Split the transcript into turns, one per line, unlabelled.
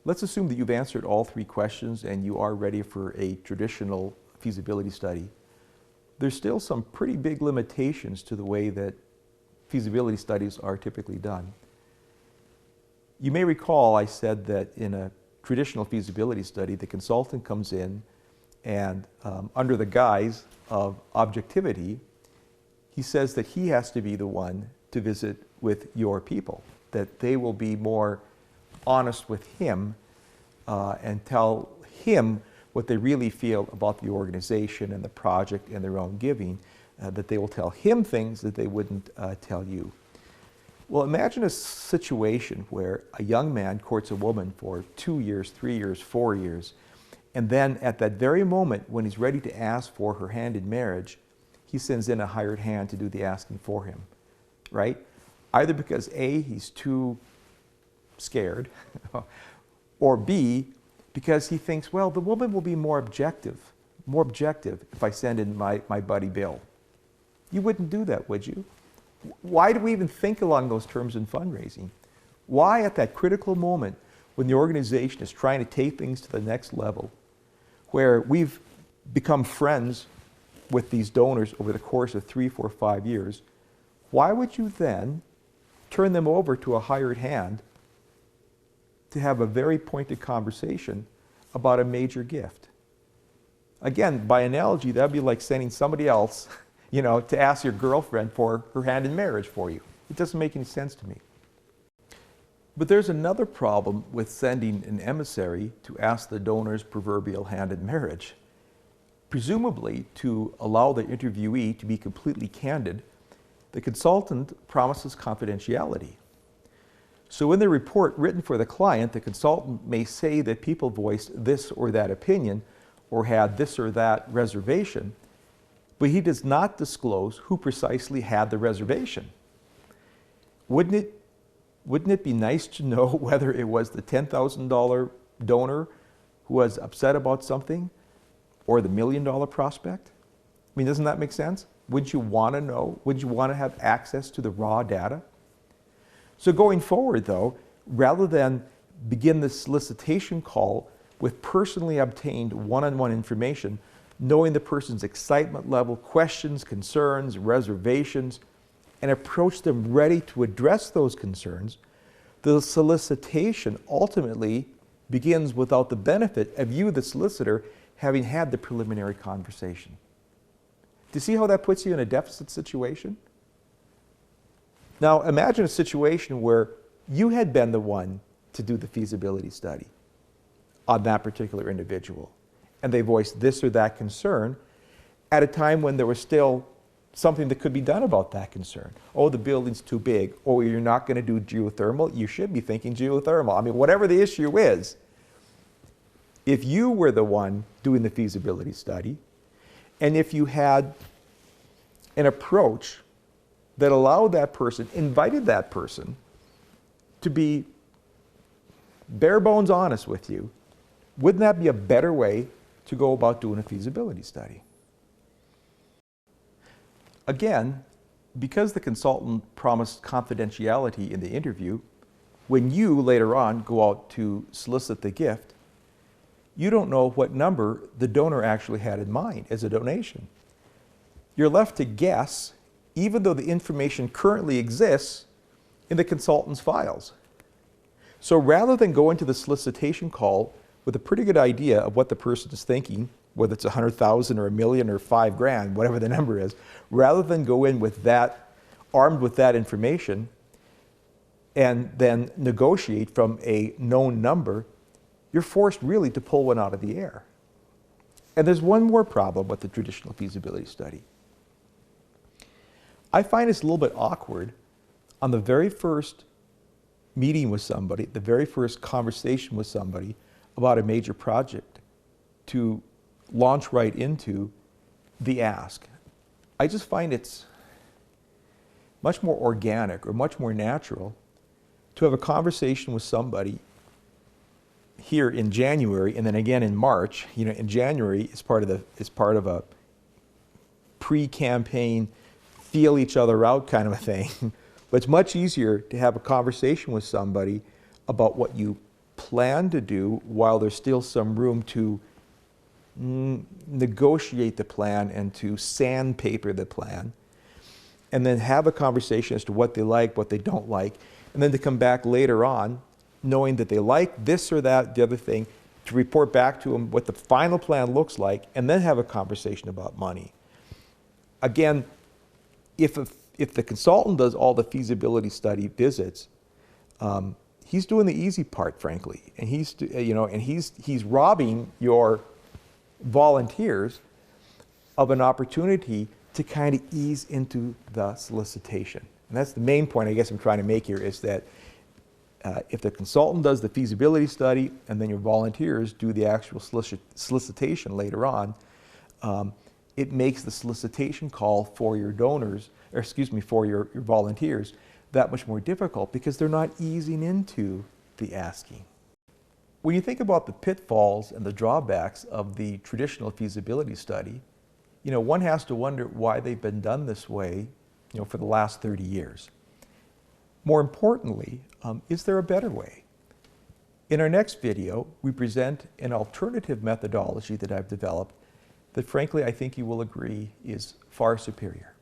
Let's assume that you've answered all three questions and you are ready for a traditional feasibility study. There's still some pretty big limitations to the way that feasibility studies are typically done. You may recall I said that in a traditional feasibility study, the consultant comes in and under the guise of objectivity, he says that he has to be the one to visit with your people, that they will be more honest with him and tell him what they really feel about the organization and the project and their own giving, that they will tell him things that they wouldn't tell you. Well, imagine a situation where a young man courts a woman for 2 years, 3 years, 4 years, and then at that very moment when he's ready to ask for her hand in marriage, he sends in a hired hand to do the asking for him, right? Either because A, he's too scared, or B, because he thinks, well, the woman will be more objective if I send in my buddy Bill. You wouldn't do that, would you? Why do we even think along those terms in fundraising? Why at that critical moment when the organization is trying to take things to the next level, where we've become friends with these donors over the course of 3, 4, 5 years, why would you then turn them over to a hired hand to have a very pointed conversation about a major gift? Again, by analogy, that'd be like sending somebody else, to ask your girlfriend for her hand in marriage for you. It doesn't make any sense to me. But there's another problem with sending an emissary to ask the donor's proverbial hand in marriage. Presumably, to allow the interviewee to be completely candid, the consultant promises confidentiality. So in the report written for the client, the consultant may say that people voiced this or that opinion or had this or that reservation, but he does not disclose who precisely had the reservation. Wouldn't it be nice to know whether it was the $10,000 donor who was upset about something or the $1 million prospect? I mean, doesn't that make sense? Wouldn't you want to know? Wouldn't you want to have access to the raw data? So going forward, though, rather than begin the solicitation call with personally obtained one-on-one information, knowing the person's excitement level, questions, concerns, reservations, and approach them ready to address those concerns, the solicitation ultimately begins without the benefit of you, the solicitor, having had the preliminary conversation. Do you see how that puts you in a deficit situation? Now imagine a situation where you had been the one to do the feasibility study on that particular individual, and they voiced this or that concern at a time when there was still something that could be done about that concern. Oh, the building's too big. Oh, you're not going to do geothermal. You should be thinking geothermal. I mean, whatever the issue is, if you were the one doing the feasibility study, and if you had an approach that allowed that person, invited that person to be bare bones honest with you, wouldn't that be a better way to go about doing a feasibility study? Again, because the consultant promised confidentiality in the interview, when you later on go out to solicit the gift, you don't know what number the donor actually had in mind as a donation. You're left to guess, even though the information currently exists in the consultant's files. So rather than go into the solicitation call with a pretty good idea of what the person is thinking, whether it's 100,000 or $1 million or $5 grand, whatever the number is, rather than go in with that, armed with that information, and then negotiate from a known number, you're forced really to pull one out of the air. And there's one more problem with the traditional feasibility study. I find it's a little bit awkward on the very first meeting with somebody, the very first conversation with somebody about a major project to launch right into the ask. I just find it's much more organic or much more natural to have a conversation with somebody here in January and then again in March. In January is part of a pre-campaign, feel each other out kind of a thing. But it's much easier to have a conversation with somebody about what you plan to do while there's still some room to negotiate the plan and to sandpaper the plan, and then have a conversation as to what they like, what they don't like, and then to come back later on knowing that they like this or that, the other thing, to report back to them what the final plan looks like, and then have a conversation about money. Again, if the consultant does all the feasibility study visits, he's doing the easy part, frankly, and he's robbing your volunteers of an opportunity to kind of ease into the solicitation. And that's the main point I guess I'm trying to make here, is that if the consultant does the feasibility study and then your volunteers do the actual solicitation later on, it makes the solicitation call for your donors, or excuse me, for your volunteers, that much more difficult because they're not easing into the asking. When you think about the pitfalls and the drawbacks of the traditional feasibility study, one has to wonder why they've been done this way, for the last 30 years. More importantly, is there a better way? In our next video, we present an alternative methodology that I've developed that frankly I think you will agree is far superior.